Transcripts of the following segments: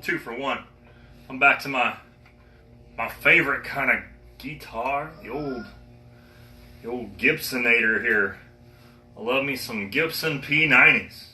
2 for 1. I'm back to my favorite kind of guitar, the old Gibsonator here. I love me some Gibson P90s.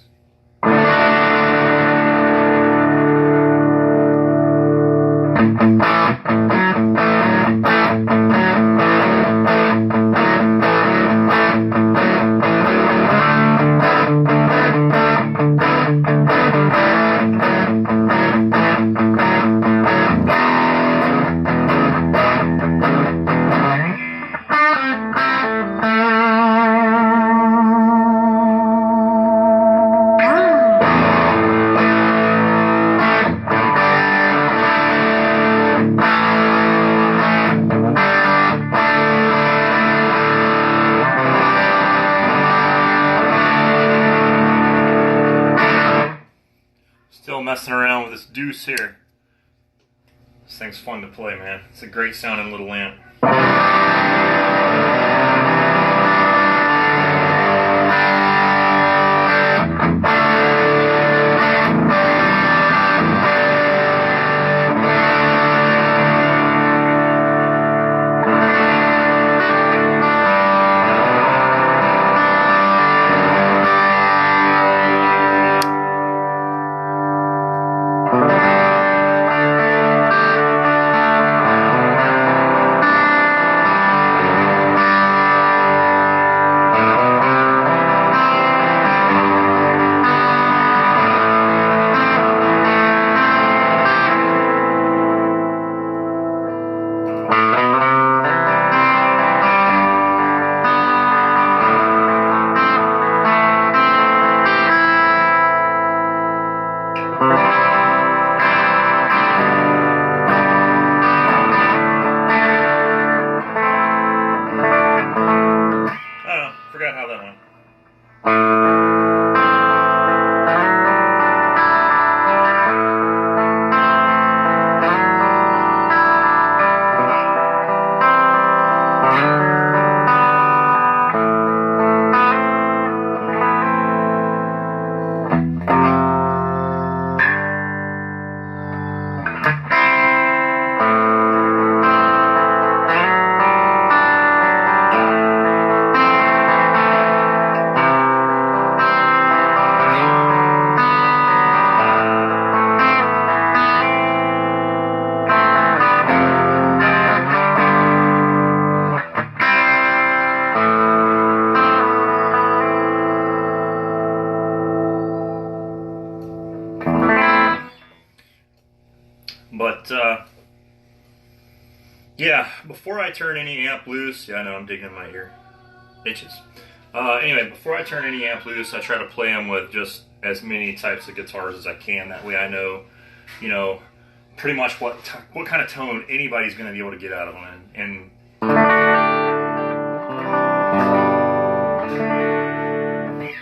Still messing around with this Duece here. This thing's fun to play, man. It's a great sounding little amp. Forgot how that went. But, yeah, before I turn any amp loose, yeah, I know I'm digging in my ear, itches. Anyway, before I turn any amp loose, I try to play them with just as many types of guitars as I can. That way I know, pretty much what kind of tone anybody's going to be able to get out of them. And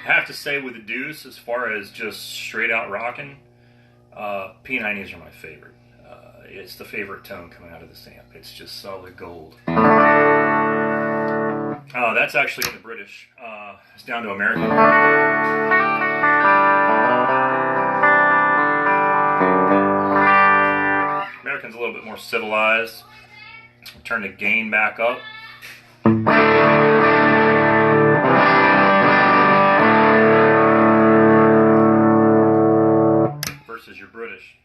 I have to say with the Duece, as far as just straight out rocking, P90s are my favorite. It's the favorite tone coming out of this amp. It's just solid gold. That's actually in the British. It's down to American. American's a little bit more civilized. Turn the gain back up. Versus your British.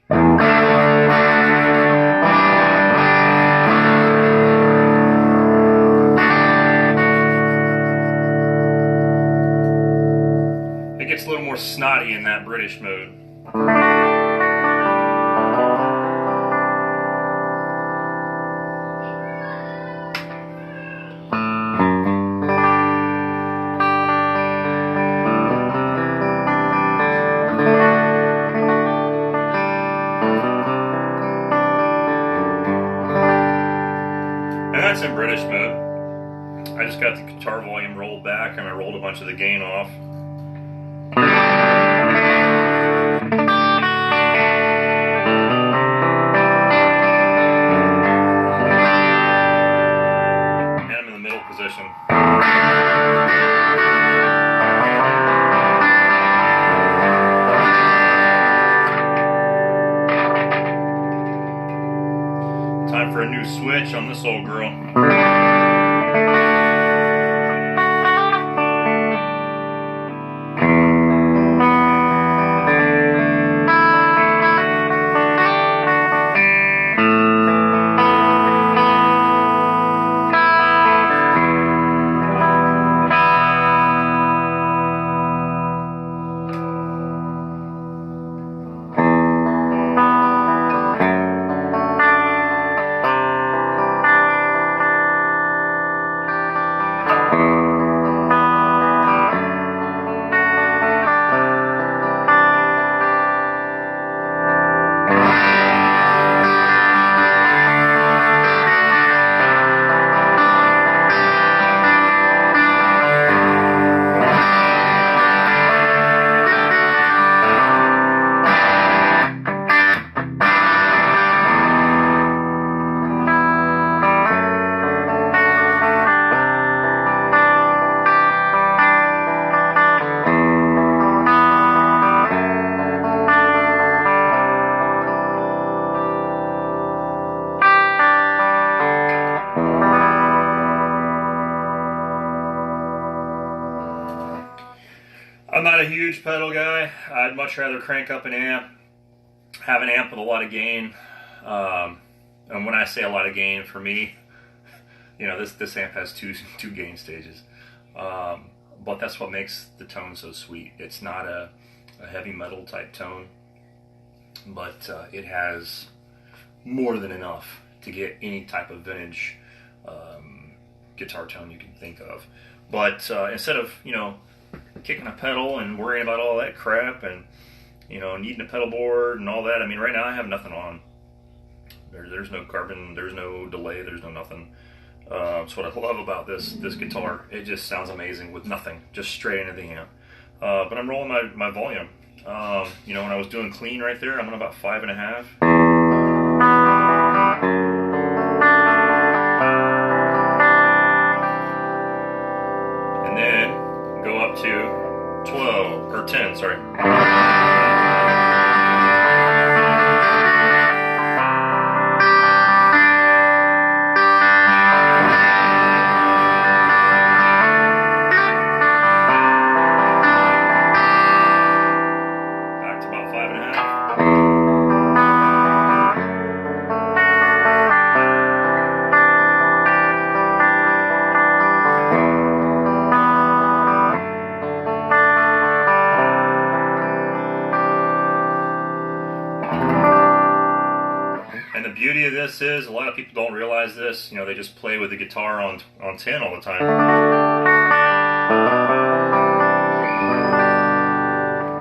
It gets a little more snotty in that British mode. And that's in British mode. I just got the guitar volume rolled back and I rolled a bunch of the gain off. Position. pitch on this old girl. I'm not a huge pedal guy. I'd much rather crank up an amp, have an amp with a lot of gain. And when I say a lot of gain, for me, you know, this amp has two gain stages. But that's what makes the tone so sweet. It's not a heavy metal type tone, but it has more than enough to get any type of vintage guitar tone you can think of. But instead of, you know, kicking a pedal and worrying about all that crap and, you know, needing a pedal board and all that, I mean, right now I have nothing on. There's no carbon, there's no delay, there's no nothing. That's what I love about this guitar. It just sounds amazing with nothing, just straight into the amp. But I'm rolling my volume. You know, when I was doing clean right there, I'm on about 5.5. And then go up to 12 or 10, sorry. And the beauty of this is, a lot of people don't realize this, you know, they just play with the guitar on 10 all the time.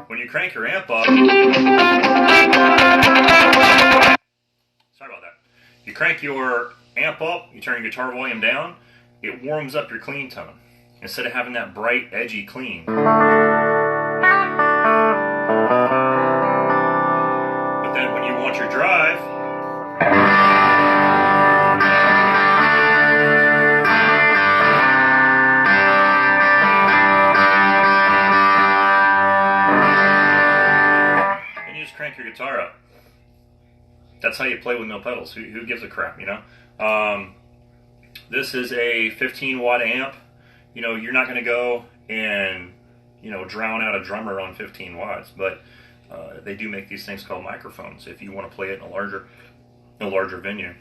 When you crank your amp up, sorry about that. You crank your amp up, you turn your guitar volume down, it warms up your clean tone, instead of having that bright, edgy clean. But then when you want your drive, and you just crank your guitar up. That's how you play with no pedals. Who gives a crap, you know? This is a 15 watt amp. You know, you're not going to go and, you know, drown out a drummer on 15 watts, but they do make these things called microphones if you want to play it in a larger venue.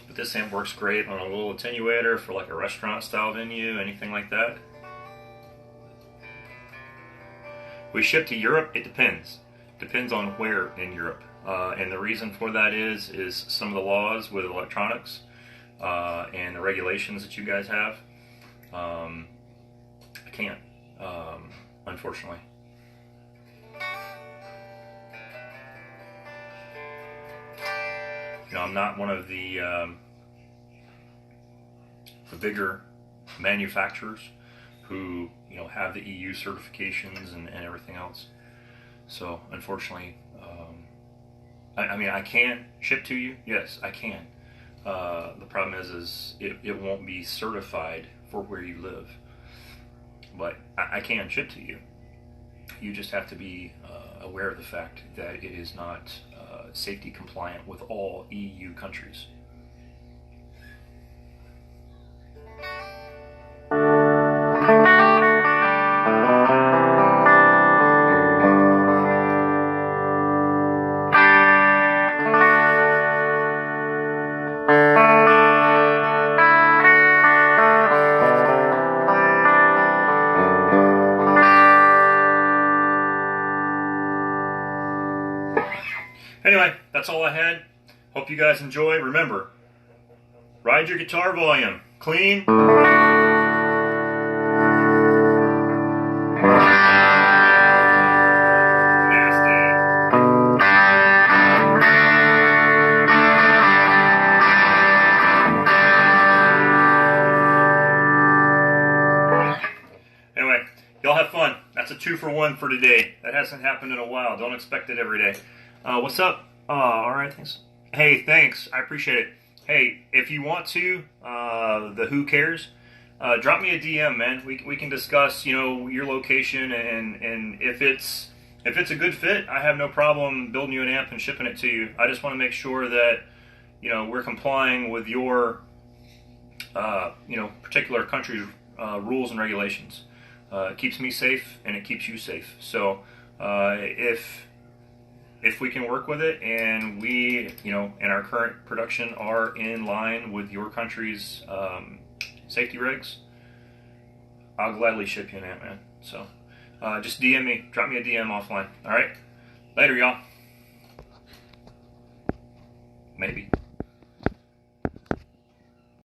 But this amp works great on a little attenuator for like a restaurant style venue, anything like that. We ship to Europe. It depends on where in Europe, and the reason for that is some of the laws with electronics and the regulations that you guys have. I can't, unfortunately. You know, I'm not one of the bigger manufacturers who, you know, have the EU certifications and everything else. So, unfortunately, I mean, I can ship to you. Yes, I can. The problem is it won't be certified for where you live. But I can ship to you. You just have to be aware of the fact that it is not safety compliant with all EU countries. Anyway, that's all I had. Hope you guys enjoy. Remember, ride your guitar volume. Clean. Anyway, y'all have fun. That's a 2-for-1 for today. That hasn't happened in a while. Don't expect it every day. What's up? All right, thanks. Hey, thanks. I appreciate it. Hey, if you want to, the Who Cares, drop me a DM, man. We can discuss, your location, and if it's a good fit, I have no problem building you an amp and shipping it to you. I just want to make sure that, we're complying with your, particular country's rules and regulations. It keeps me safe and it keeps you safe. So if we can work with it and we, in our current production are in line with your country's safety regs, I'll gladly ship you an amp, man. So just DM me, drop me a DM offline. All right, later, y'all. Maybe.